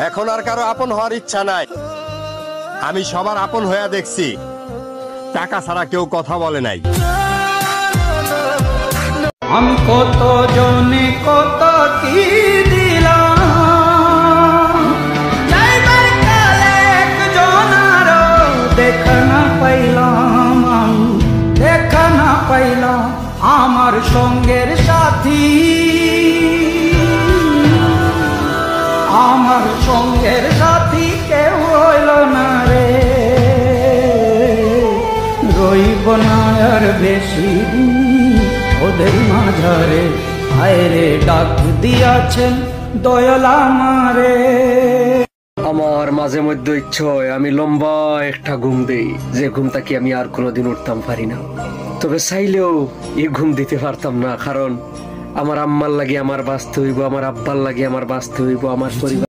এখন আর কারো আপন হওয়ার ইচ্ছা নাই। আমি সবার আপন হয়ে দেখছি, টাকা ছাড়া কেউ কথা বলে নাই। আমি কত জনে কত কি দিলাম, যাইবার কালে একজনারও দেখা না পাইলাম, আমি দেখা না পাইলাম আমার সঙ্গের সাথী, আমার সঙ্গের সাথী কেউ হইল না রে, রইব না আর বেশি দিন ওদের মাঝারে, আয়রে ডাক দিয়াছেন দয়াল আমারে। আমার মাঝে মধ্যে ইচ্ছা হয় আমি লম্বা একটা ঘুম দেই, যে ঘুমটা কি আমি আর কোনোদিন উঠতাম পারি না। তবে চাইলেও এই ঘুম দিতে পারতাম না, কারণ আমার আম্মার লাগে আমার বাঁচতে হইব, আমার আব্বার লাগে আমার বাঁচতে হইব, আমার পরিবার